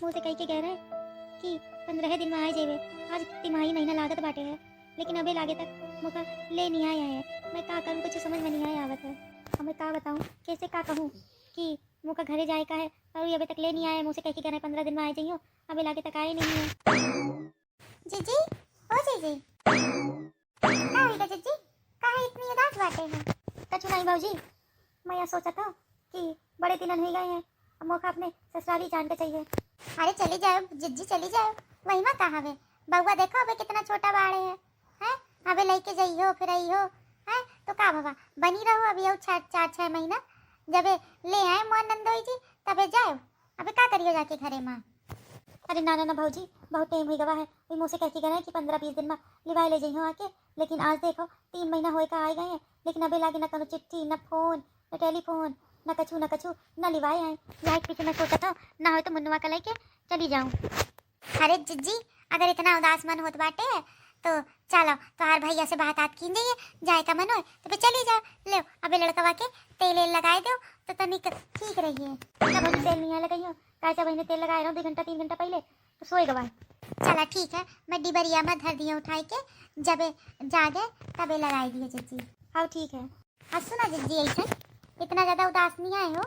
मुँह से कह के कह रहे कि 15 दिन में आ जेबे। आज तिमाही महीना लागत बाटे है, लेकिन अबे लागे तक मुका ले नहीं आया है। मैं का करूँ, कुछ समझ में नहीं आया आवत है। अब मैं का बताऊँ, कैसे का कहूँ कि मुका घरे जाए का है और अबे तक ले नहीं आया। मुँह से कह के कह रहे 15 दिन में आ जाइयो, अबे लागे तक आए नहीं है। जीजी, ओ जीजी, का होगा जीजी? काहे इतनी उदास बाटे हैं? कछु नहीं भाऊजी, मैं यह सोचा था कि बड़े दिन हो गए हैं, अब मौका अपने ससुराली जान के चाहिए। अरे चली जाओ जिज्जी, चली जाओ। वही में कहा वे बउआ, देखो अबे कितना छोटा बाड़े है। अबे लेके जाइयो फिर आइयो है तो का बाबा बनी रहो अभी और 4-6 महीना। जब ले आए मोर नंदोई जी तबे जाओ। अबे का करियो जाके घरे माँ? अरे ना ना ना भाऊजी, बहुत टाइम हो गवा है। वही मुँह से कह के गए कि 15-20 दिन में लिवाए ले जाइयो आके, लेकिन आज देखो 3 महीना होए का आए गए हैं, लेकिन अबे लागे ना कोनो चिट्ठी, ना फोन, ना टेलीफोन, ना कछु ना लिवाए आए। यहाँ पीछे मैं सोचा था ना हो तो मुन्नुआ का लेके चली जाऊँ। अरे जिज्जी, अगर इतना उदास मन होत बाटे तो चलो तोहार भैया से बात की जाइए, जाए का मन हो तो फिर चली जाओ। ले अबे लड़कवा के तेल लगाए दो तो तनिक ठीक रहिए। तब हम तेल नहीं लगाइयो, कैसा बहने तेल लगाए रहो 2 घंटा 3 घंटा पहले तो सोए गवा। चला ठीक है, मैं डिबरिया में धर दिया उठाई के, जब जागे तबे लगाई दिए जिज्जी। हाँ ठीक है। हाँ सुना जिज्जी, ऐसा इतना ज़्यादा उदास नहीं आए हो,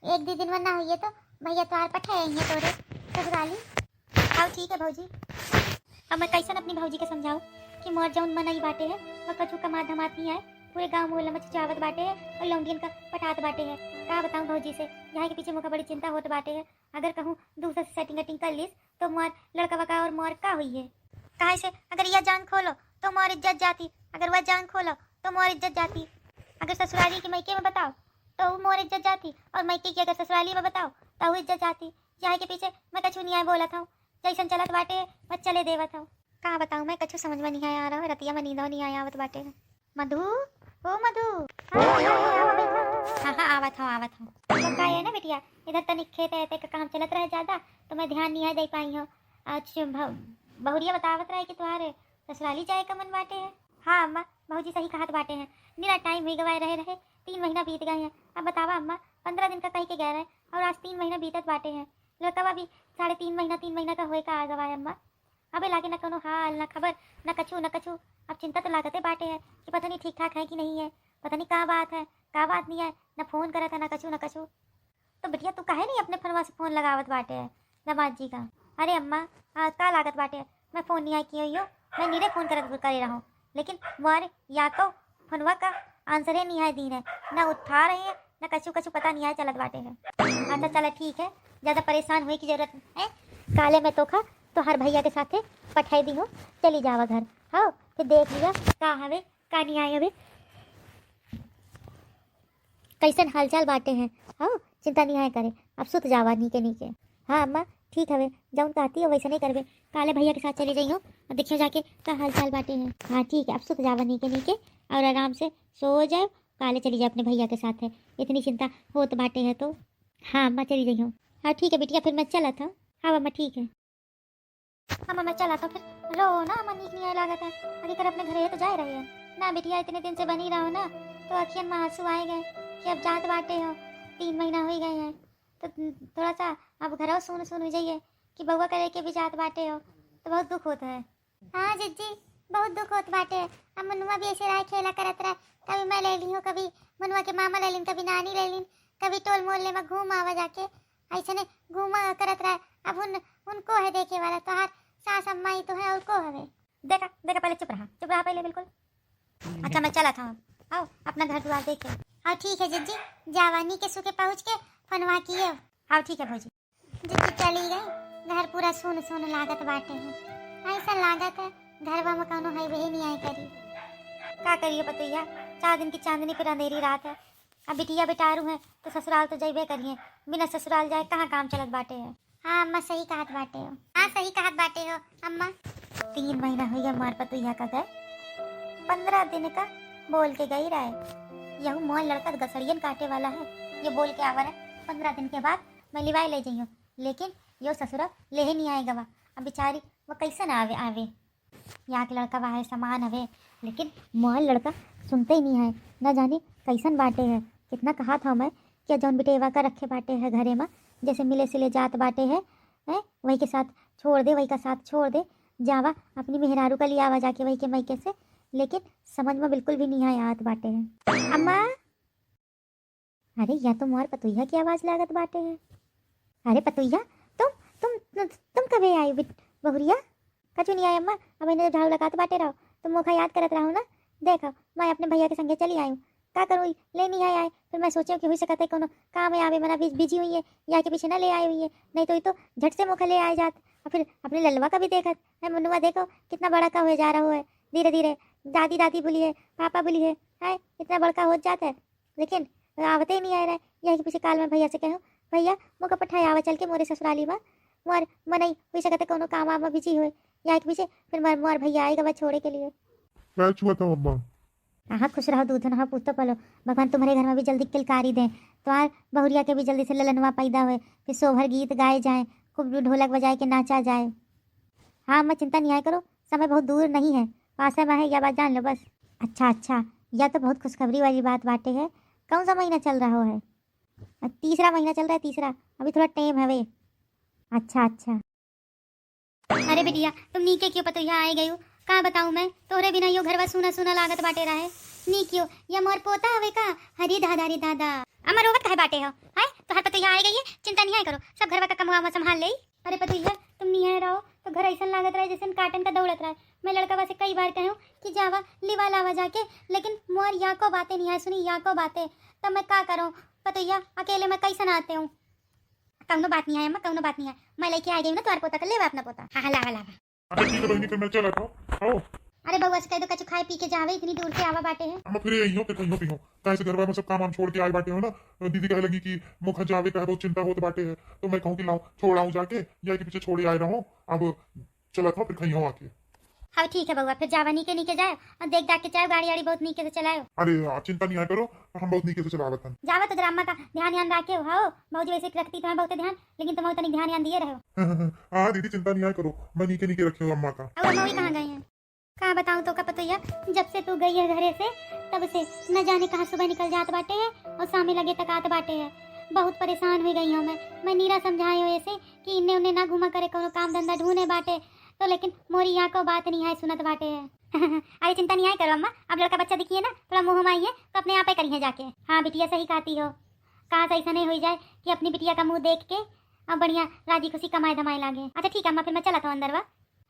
1-2 दिन में ना हुई तो भैया तुम्हारे पठाए हैं तोरे ससुराली। हाँ ठीक है भौजी। अब मैं कैसन अपनी भौजी के समझाऊँ कि मोर जौन मन ही बाटे है वह कछु कमा धमात नहीं आए, पूरे गांव मोहल्ला में चुचावत बाटे है और लौंडियन का पटात बाटे है। का बताऊँ भौजी से, यहाँ के पीछे मुझे बड़ी चिंता होत बाटे है। अगर कहूँ दूसरे से सेटिंग कर लीस तो मोर लड़का वका और मोर का हुई है। कहाँ से अगर यह जान खोलो तो मोर इज्जत जाती, अगर वह जान खोलो तो मोर इज्जत जाती। अगर ससुराली की मैके में बताओ तो वो मोर इज्जत जाती, और मैके की अगर ससुराली में बताओ तो वो इज्जत जाती। यहाँ के पीछे मैं कछु नहीं आए बोला था, जैसन चलत बाटे मैं चले देवा था। कहाँ बताऊँ मैं, कछु समझ में नहीं आया रहा, रतिया में नींदो नहीं आया आवत बाटे। मधु, ओ मधु। हाँ आवत हूँ। का है ना बेटिया, इधर तनिक खेत है का काम चलत रहे ज़्यादा तो मैं ध्यान नहीं है दे पाई हूँ। आज बहुरिया बतावत रहे कि तुम्हारे ससुराली जाए का मन बाटे है। हाँ अम्मा, भाजी सही कहत बाटे हैं, मेरा टाइम ही गवाए रहे 3 महीना बीत गए हैं। अब बतावा अम्मा, 15 दिन का कह के गए रहे और आज 3 महीना बीतत बाटे हैं। लड़का भी 3.5 महीना का होए का आ गवाए अम्मा। अबे लागे ना कोनो हाल ना खबर ना कछु। अब चिंता तो लागते बाटे है कि पता नहीं ठीक ठाक है कि नहीं है, पता नहीं क्या बात है क्या बात नहीं है, ना फोन करा था ना कछु। तो बिटिया तू काहे नहीं अपने फोनवा से फोन लगावत बाटे है दामाद जी का? अरे अम्मा का लागत बाटे है, मैं फोन नहीं आई की हो, मैं नीरे फोन करे रहा हूँ, लेकिन मोर या तो फोनवा का आंसर ही नहीं है दी है, ना उठा रहे हैं ना कछु पता नहीं है चलत बाटे है। अच्छा चला ठीक है, ज़्यादा परेशान हुई की जरूरत है। काले में तो खा तो हर भैया के साथे पठाई दी हो, चली जावा घर। हाँ फिर देख लिया का हवे का नहीं आए, अभी कैसन हालचाल बाटे हैं। हाँ चिंता नहीं आए करे, अब सुत जावा नीचे। हाँ अम्मा ठीक है, जाऊन कहती हो वैसे नहीं करवे, काले भैया के साथ चली जाइयो और देखियो जाके का हालचाल बाटे हैं। हाँ ठीक है, अब सुत जावा नीचे और आराम से सो जाए, काले चली जाए अपने भैया के साथ है, इतनी चिंता होत बाटे है तो। हाँ अम्मा चली जाइयो। हाँ ठीक है बिटिया, फिर मैं चला था। हाँ अम्मा ठीक है। हाँ मैं चला था फिर रो ना अम्मा, नीक नहीं आए लागत है, अभी कर अपने घरे है तो जा रहे हैं ना बेटिया, इतने दिन से बनी रहो ना तो अखियन में आंसू आए गए कि अब जात बाटे हो, 3 महीना हो गए हैं तो थोड़ा सा अब घर सुन हो जाइए कि बउआ करे के भी जात बाटे हो तो बहुत दुख होता है। हाँ जिज्जी बहुत दुख होता बाटे। अब मनुआ भी ऐसे रहा खेला करत रहा, कभी मैं ले ली हूँ, कभी मनुआ के मामा ले लीन, कभी नानी ले लीन, कभी टोल मोहल्ले में घूम आवा जाके ऐसे ने घूमा करत रहा। अब उनको है देखे वाला, तो हर सास अम्मा ही तो है और को हवे। देखा पहले चुप रहा पहले बिल्कुल। अच्छा मैं चला था, आओ अपना घर द्वार देखे। हाँ ठीक है जिज्जी, जवानी के सुखे पहुँच के फनवा किए। हाँ ठीक है भौजी। जिज्जी चली गई, घर पूरा सुन लागत बाटे है, ऐसा लागत है घरवा में कौनो है वही नहीं आए करी। का करिए बतैया, 4 दिन की चांदनी फिर अंधेरी रात है। अब बिटिया बेटारू है तो ससुराल तो जइबे करिए, बिना ससुराल जाए कहाँ काम चलत बाटे है। हाँ अम्मा सही कहत बाटे हो। हाँ सही कहत बाटे हो अम्मा। 3 महीना हो गया मार पतुया का गए, 15 दिन का बोल के गई रहे, यहू मोल लड़का गसड़ियन काटे वाला है, ये बोल के आवा है 15 दिन के बाद मैं लिवाई ले जाइयो, लेकिन यो ससुरा ले ही नहीं आएगा वा। अब बेचारी वो कैसे ना आवे यहाँ के लड़का वहाँ समान हवे, लेकिन मोहल लड़का सुनते ही नहीं है, न जाने कैसन बाटे है। कितना कहा था मैं कि जौन बेटेवा का रखे बाटे है घरे में, जैसे मिले सिले जात बाटे है है, वही के साथ छोड़ दे, वही का साथ छोड़ दे, जावा अपनी मेहरारू का लिया आवा जाके वही के मैके से। लेकिन समझ में बिल्कुल भी नहीं आया आत बाटे है। अम्मा, अरे या तो मोर पतुइया की आवाज लागत बाटे है। अरे पतुइया, तुम कभी आई बहुरिया? कचू नहीं आई अम्मा, अब इन्हें झाड़ू लगाते बाटे रहो, तुम मुखा याद करत रहो ना। देखो मैं अपने भैया के संगे चली आई हूँ, का करूँ ले नहीं आए फिर मैं सोची कि हो सकता है कोनो काम आवे, मना बिजी हुई है या के पीछे ना ले आई हुई है, नहीं तो ये तो झट से मुखा ले आए जात। और फिर अपने ललवा का भी देखत है, मनुआ देखो कितना बड़ा का हो जा रहा है, धीरे धीरे दादी दादी बोली है, पापा बोली है इतना बड़का हो जाता है, लेकिन आवते ही नहीं आ रहा है। यही के पीछे काल में भैया से कहूँ, भैया मुका पठाया आवा चल के मोरे ससुराली में, मोर मनई हो सकता है कोनो काम आमा बिजी हुए या के पीछे, फिर मोर भैया आएगा वह छोड़े के लिए। क्या छुआ था अम्मा? हाँ खुश रहो, दूध रहो, पूछ तो पलो, भगवान तुम्हारे घर में भी जल्दी किलकारी दें, तुम्हार बहुरिया के भी जल्दी से ललनवा पैदा हुए, फिर सोभर गीत गाए जाए, खूब ढोलक बजाए के नाचा जाए। हाँ मैं चिंता नहीं आया करो, समय बहुत दूर नहीं है, पास में है, यह बात जान लो बस। अच्छा, यह तो बहुत खुशखबरी वाली बात बाटे है। कौन सा महीना चल रहा है? तीसरा महीना चल रहा है, तीसरा, अभी थोड़ा टाइम है वे। अच्छा। अरे बिटिया तुम नीके क्यों पतोहिया आए गई हो? कहाँ बताऊँ मैं, तोरे बिना यो घरवा सुना सुना लागत बाटे रहे। नी क्यों या मोर पोता हवे का? हरी दादा रे दादा, अमर रोवत कहे बाटे हो है? तो हर पतोहिया आए गई है, चिंता नहीं आए करो, सब घरवा का कमवा संभाल ले। अरे पतोहिया तुम नहीं आए रहो तो घर ऐसा लागत रहे जैसे काटन का दौड़त रहे। मैं लड़का वैसे कई बार कहूँ कि जावा लिवा लावा जाके, लेकिन मोर या को बातें नहीं आए सुनी, या को बातें, तब मैं क्या करूँ पतोहिया, अकेले मैं कैसे आते हूँ। कौनो बात नहीं है अम्मा, कौनो बात नहीं है, मैं लेके आ गई हूँ ना तुम्हारा पोता, कर ले अपना पोता। हाँ लावा। अच्छा ठीक है बहनी, फिर मैं चला था। आओ अरे बउआ से कह दो कछु खाए पी के जावे, इतनी दूर से आवा बाटे है। अम्मा फिर यही हो, फिर कहीं हो कहीं से घर में सब काम छोड़ के आए बाटे हो ना। दीदी कहे लगी कि मुखा जावे का बहुत चिंता होते बाटे है, तो मैं कहूँ कि लाओ छोड़ आऊँ जाके, या के पीछे छोड़े आए रहो। अब चला था फिर कहीं हो आके। हाँ ठीक है बउआ, फिर जावा नीके नीके जाए और देख दाख के जाए, गाड़ी वाड़ी बहुत नीके से चलाओ। अरे चिंता नहीं आया करो, हम बहुत नीचे से चलावत हन। जावा तो ड्रामा का ध्यान रखे हो। भाजी वैसे रखती तुम्हें बहुत ध्यान, लेकिन तुम उतना ध्यान दिए रहो। हाँ दीदी चिंता नहीं आया करो, मैं नीचे नीचे रखी हूँ अम्मा का। और मम्मी कहाँ गए हैं? कहाँ बताऊँ तो का पतोहिया, जब से तू गई है घरे से तब से न जाने कहाँ सुबह निकल जात बाटे है और शामी लगे तक आत बाटे है। बहुत परेशान हो गई हूँ मैं नीरा समझाई हो ऐसे कि इन्हें उन्हें ना घुमा करे, कोनो काम धंधा ढूंढे बाटे, तो लेकिन मोरी यहाँ को बात नहीं है सुनत बाटे है। अरे चिंता नहीं आए करो अम्मा, अब लड़का बच्चा दिखिए ना, थोड़ा मोह माई है तो अपने आप ही करिए जाके। हाँ बिटिया सही कहती हो, कहाँ से ऐसा नहीं हो जाए कि अपनी बिटिया का मुंह देख के अब बढ़िया राजी खुशी कमाए धमाए लागे। अच्छा ठीक है अम्मा, फिर मैं चला था अंदर वा।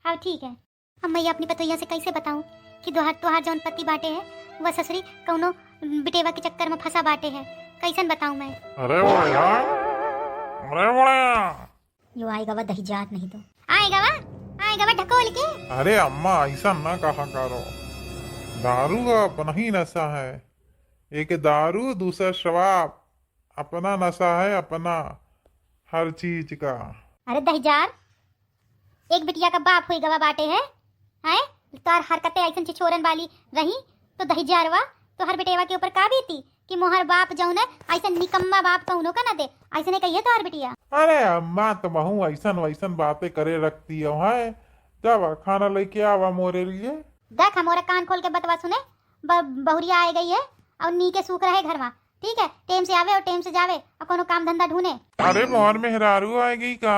हाँ ठीक है अम्मा, ये अपनी पतोहिया से कैसे बताऊँ कि तुहार जौन पति बाटे है वह ससुरी कौनो बिटेवा के चक्कर में फंसा बाटे है, कैसन बताऊँ मैं। अरे यो आएगा वह दही जात नहीं तो आएगा वह ढकोल के। अरे अम्मा ऐसा ना कहा करो, दारू का अपना ही नशा है, एक दारू दूसरा शराब, अपना नशा है अपना हर चीज का। अरे दहीजार, एक बिटिया का बाप हुई गवा बाटे है तार हरकतें ऐसन छिछोरन वाली रही तो दहीजारवा तो हर बेटेवा के ऊपर का बीती कि मोहर बाप जौन है ऐसा निकम्मा बाप कौनो का ना दे, ऐसे नहीं कहिए तो हर बिटिया। अरे अम्मा तो बहु ऐसन वैसन बातें करे रखती है, जब खाना लेके आवा मोरे लिए। देख हमारा कान खोल के बतवा सुने, बहुरिया आ गई है और नी के सूख रहे घर में, ठीक है, टेम से आवे और टेम से जावे और कोनो काम धंधा ढूंढे। अरे मोहर मेहरारू आएगी का?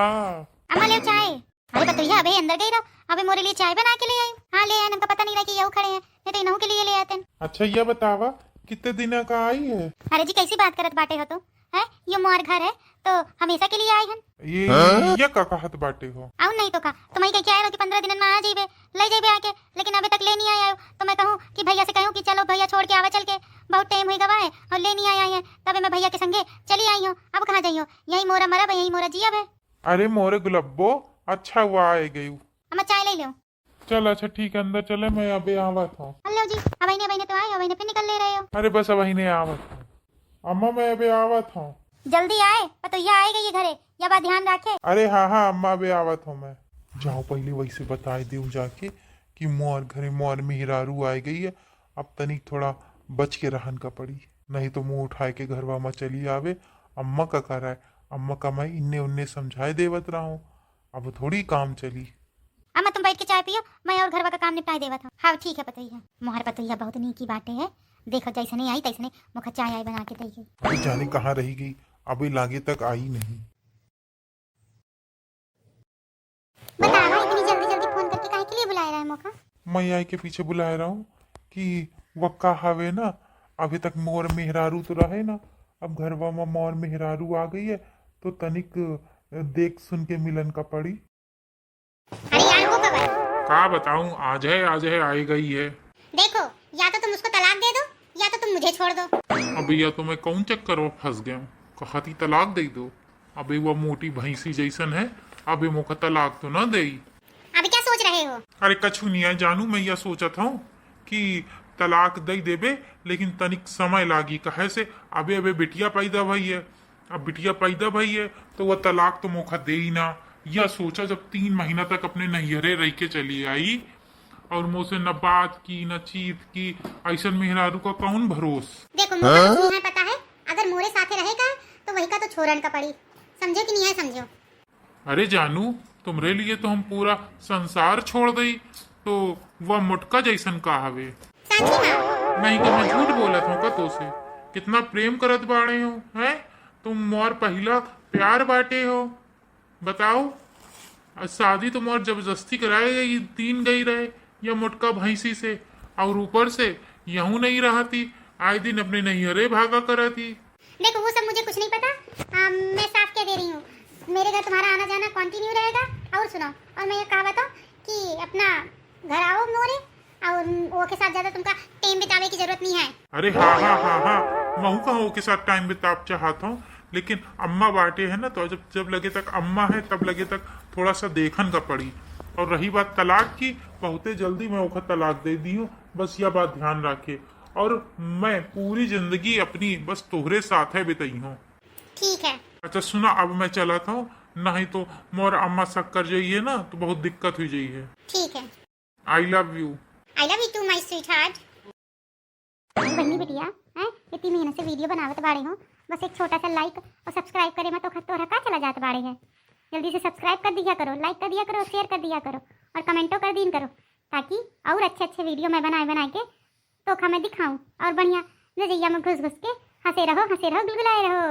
अम्मा ले चाय। अरे बतैया अबे अंदर गई रहो, अबे मोरे लिए चाय बना के ले आई। हाँ ले आए, हमको पता नहीं रहा कि यहू खड़े हैं, नहीं तो इनहू के लिए ले आते। अच्छा ये बतावा कितने दिन का आई है? अरे जी कैसी बात करत बाटे हो तुम, है ये मोर घर है तो हमेशा के लिए आई हन। ये का कहत बाटे हो? आऊ नहीं तो का तुम्हारी कह के आए हो कि 15 दिन में आ जाइबे, ले जाइबे आके, लेकिन अभी तक ले नहीं आए हो। तो मैं कहूँ कि भैया से कहूँ कि चलो भैया छोड़ के आवा चल के, बहुत टाइम हो गवा है और ले नहीं आए हैं, तब मैं भैया के संगे चली आई हूँ। अब कहाँ जाइयो, यही मोरा मरब यही मोरा जियब है। अरे मोरे गुलब्बो अच्छा हुआ आ गई। अब चाय ले लो। चल अच्छा ठीक है अंदर चले, मैं अबे आवत हूँ। हेलो जी, अब बहने तो आए हो, बहने फिर निकल ले रहे हो। अरे बस अब ने आवत हूँ अम्मा, मैं अबे आवत हूँ। जल्दी आए तो यह आएगा ये घरे, या बात ध्यान रखे। अरे हाँ अम्मा अबे आवत हूँ मैं। जाओ पहले वैसे बता दे जाके कि मोर घरे मोर मेहरारू आ गई है, अब तनिक थोड़ा बच के रहन का पड़ी, नहीं तो मुंह उठाए के घरवा में चली आवे। अम्मा का करा है, अम्मा का मैं इन्ने उन्ने समझाए देवत रहा हूँ, अब थोड़ी काम चली। अम्मा तुम बैठ के चाय पियो, मैं और घरवा का काम निपटाए देवा था। हाँ ठीक है पतैया, मोहर पतैया बहुत नीकी बातें है, देखो जैसे नहीं आई तैसे नहीं मुखा चाय आई बना के देगी। अभी जाने कहाँ रही गई, अभी लागे तक आई नहीं। बुलाया रहा है मोका? मैं आई के पीछे बुला रहा हूँ कि वक्का हवे ना, अभी तक मोर मेहरारू तो रहे ना, अब घरवा में मोर मेहरारू आ गई है तो तनिक देख सुन के मिलन का पड़ी। अरे यार वो कब है? का बताऊं, आज है आई गई है। देखो, या तो तुम उसको तलाक दे दो या तो तुम मुझे छोड़ दो। अभी या तो मैं कौन चक्कर में फंस गया हूँ, कहती तलाक दे दो। अभी वो मोटी भैंसी जैसन है, अभी मुझे तलाक तो ना दे। अभी क्या सोच रहे हो? अरे कछु नहीं है जानू, मैं यह सोचा था कि तलाक दे देबे, लेकिन तनिक समय लागी। कहे से अबे अबे बिटिया पैदा भई है, अब बिटिया पैदा भई है तो वह तलाक तो मौका दे ही ना। यह सोचा जब 3 महीना तक अपने नैहरे रह के चली आई और मुझसे न बात की न चीत की, ऐसा मेहरारू का कौन भरोस। देखो मुझे कुछ नहीं पता है, अगर मोरे साथे रहेगा तो वही का तो छोड़न का पड़ी। समझो कि नहीं है? समझो। अरे जानू, तुमरे लिए तो हम पूरा संसार छोड़ दई, तो वह मुटका जैसन का हवे। साची ना? नहीं तो मैं झूठ बोलत हूँ का तो से? कितना प्रेम करत बाड़े हो, हैं? तुम मोर पहला प्यार बाटे हो, बताओ। शादी तो मोर जबरदस्ती कराई गई, 3 गई रहे या मुटका भैंसी से, और ऊपर से यूं नहीं रहती, आए दिन अपने नैहरे भागा कराती। देखो वो सब मुझे कुछ नहीं पता। मैं साफ कह दे रही हूँ, मेरे घर तुम्हारा आना जाना कंटिन्यू रहेगा। और सुनो, और मैं ये कहा बताऊँ कि अपना घर आओ मोरे, और वो के साथ ज्यादा तुमका टाइम बिताने की जरूरत नहीं है। अरे हाँ, मैं कहूँ के साथ टाइम बिताप चाहता हूँ, लेकिन अम्मा बाटे है ना, तो जब लगे तक अम्मा है तब लगे तक थोड़ा सा देखन का पड़ी। और रही बात तलाक की, बहुते जल्दी मैं ओखा तलाक दे दी हूँ, बस यह बात ध्यान रखे। और मैं पूरी जिंदगी अपनी बस तोहरे साथ है बिताई हूँ। ठीक है। अच्छा सुना, अब मैं चला था, नहीं तो मोर अम्मा शक कर जाइए ना तो बहुत दिक्कत हुई जाइए। ठीक है। I love you. I love you too my sweetheart. Banni बिटिया हैं, इतनी मेहनत से वीडियो बनावत बाड़े हो, बस एक छोटा सा लाइक और सब्सक्राइब करे में तो तोहरा का चला जात बाड़े है। जल्दी से सब्सक्राइब कर दिया करो, लाइक कर दिया करो, शेयर कर दिया करो और कमेंटो कर दिया करो, ताकि और अच्छे वीडियो मैं बना के तो मैं दिखाऊं और बढ़िया नजरिया में घुस के हंसे रहो गुलगुलाए रहो।